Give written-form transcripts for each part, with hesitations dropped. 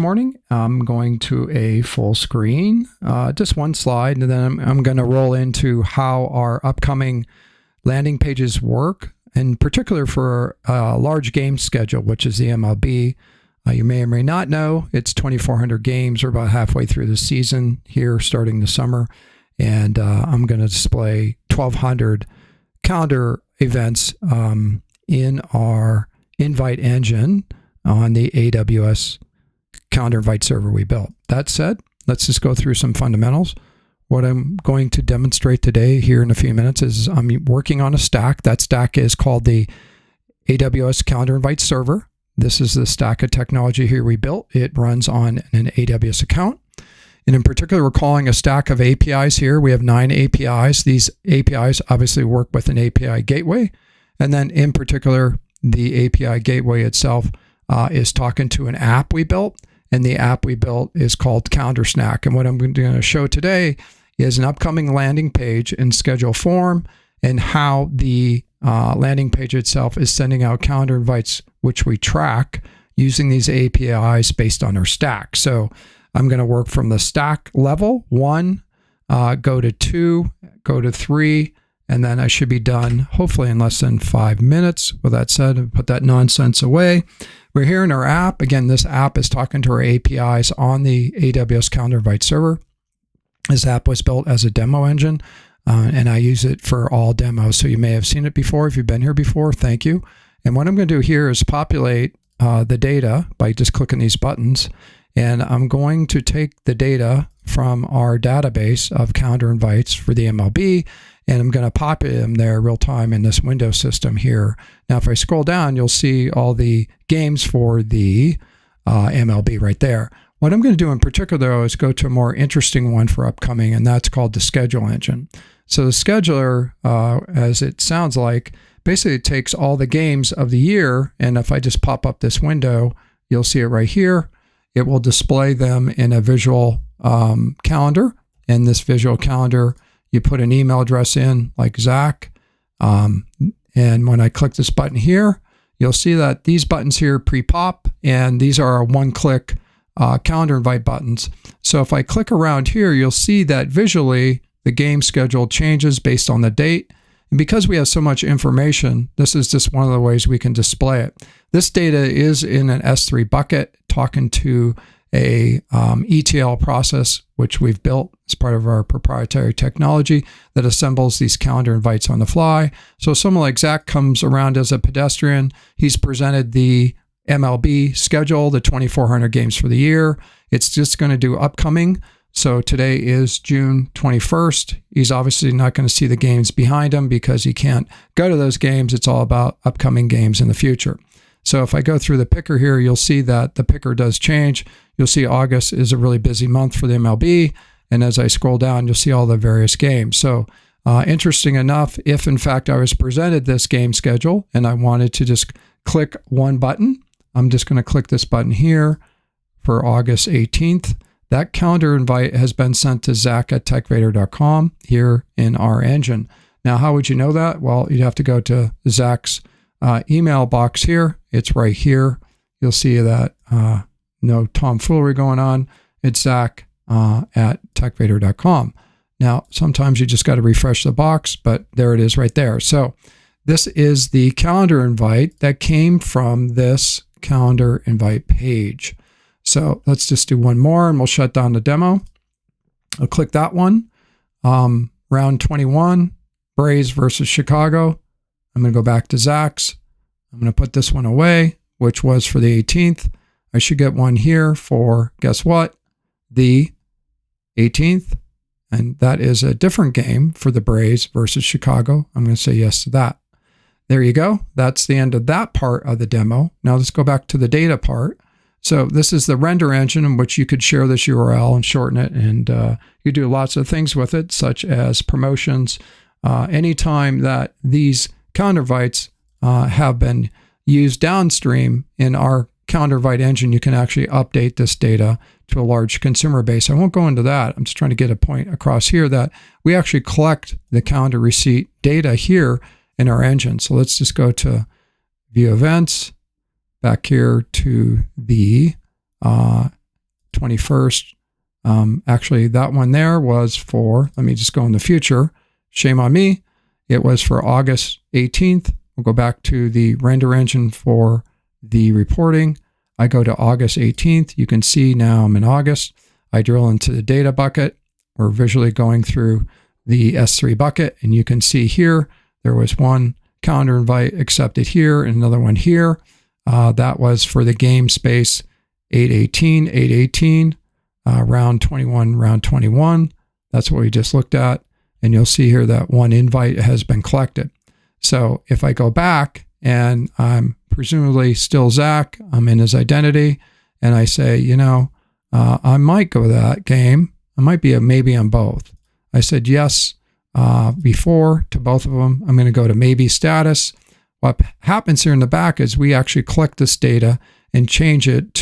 morning. I'm going to a full screen, just one slide, and then I'm going to roll into how our upcoming landing pages work, in particular for a large game schedule, which is the MLB. You may or may not know it's 2,400 games. We're about halfway through the season here, starting the summer, and I'm going to display 1,200 calendar events in our invite engine on the AWS calendar invite server we built. That said, let's just go through some fundamentals. What I'm going to demonstrate today here in a few minutes is I'm working on a stack. That stack is called the AWS calendar invite server. This is the stack of technology here we built. It runs on an AWS account. And in particular, we're calling a stack of APIs here. We have 9 APIs. These APIs obviously work with an API gateway. And then in particular, the API gateway itself is talking to an app we built. And the app we built is called Calendar Snack. And what I'm going to show today is an upcoming landing page in schedule form and how the landing page itself is sending out calendar invites, which we track using these APIs based on our stack. So I'm going to work from the stack level 1, go to 2, go to 3, and then I should be done hopefully in less than 5 minutes. With that said, I'll put that nonsense away. We're here in our app. Again, this app is talking to our APIs on the AWS calendar invite server. This app was built as a demo engine, and I use it for all demos. So you may have seen it before. If you've been here before, thank you. And what I'm going to do here is populate the data by just clicking these buttons. And I'm going to take the data from our database of calendar invites for the MLB, and I'm going to populate them there real time in this window system here. Now, if I scroll down, you'll see all the games for the MLB right there. What I'm going to do in particular, though, is go to a more interesting one for upcoming, and that's called the schedule engine. So the scheduler, as it sounds like, basically takes all the games of the year, and if I just pop up this window, you'll see it right here. It will display them in a visual calendar. In this visual calendar, you put an email address in, like Zach. And when I click this button here, you'll see that these buttons here pre-pop, and these are our one-click calendar invite buttons. So if I click around here, you'll see that visually the game schedule changes based on the date. And because we have so much information, this is just one of the ways we can display it. This data is in an S3 bucket talking to a ETL process, which we've built as part of our proprietary technology that assembles these calendar invites on the fly. So someone like Zach comes around as a pedestrian. He's presented the MLB schedule, the 2,400 games for the year. It's just going to do upcoming. So today is June 21st. He's obviously not going to see the games behind him because he can't go to those games. It's all about upcoming games in the future. So if I go through the picker here, you'll see that the picker does change. You'll see August is a really busy month for the MLB. And as I scroll down, you'll see all the various games. So interesting enough, if in fact I was presented this game schedule and I wanted to just click one button, I'm just going to click this button here for August 18th. That calendar invite has been sent to zach@techvader.com here in our engine. Now, how would you know that? Well, you'd have to go to Zach's email box here. It's right here. You'll see that no tomfoolery going on. It's zach@techvader.com. Now, sometimes you just got to refresh the box, but there it is right there. So this is the calendar invite that came from this calendar invite page. So let's just do one more and we'll shut down the demo. I'll click that one. Round 21, Braves versus Chicago. I'm going to go back to Zach's. I'm going to put this one away, which was for the 18th. I should get one here for, guess what? The 18th. And that is a different game for the Braves versus Chicago. I'm going to say yes to that. There you go. That's the end of that part of the demo. Now let's go back to the data part. So this is the render engine in which you could share this URL and shorten it, and you do lots of things with it, such as promotions. Anytime that these calendar invites have been used downstream in our calendar invite engine, you can actually update this data to a large consumer base. I won't go into that. I'm just trying to get a point across here that we actually collect the calendar receipt data here in our engine. So let's just go to View Events, back here to the 21st. Actually, that one there was for, let me just go in the future. Shame on me. It was for August 18th. We'll go back to the render engine for the reporting. I go to August 18th. You can see now I'm in August. I drill into the data bucket. We're visually going through the S3 bucket, and you can see here there was one calendar invite accepted here and another one here. That was for the game space 818, round 21, round 21. That's what we just looked at. And you'll see here that one invite has been collected. So if I go back and I'm presumably still Zach, I'm in his identity, and I say, I might go to that game. I might be a maybe on both. I said yes before to both of them. I'm going to go to maybe status. What happens here in the back is we actually collect this data and change it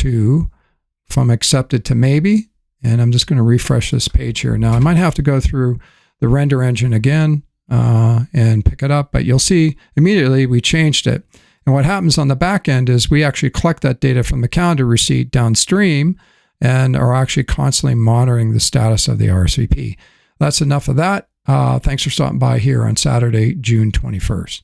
from accepted to maybe. And I'm just going to refresh this page here. Now I might have to go through the render engine again and pick it up, but you'll see immediately we changed it. And what happens on the back end is we actually collect that data from the calendar receipt downstream and are actually constantly monitoring the status of the RSVP. That's enough of that. Thanks for stopping by here on Saturday, June 21st.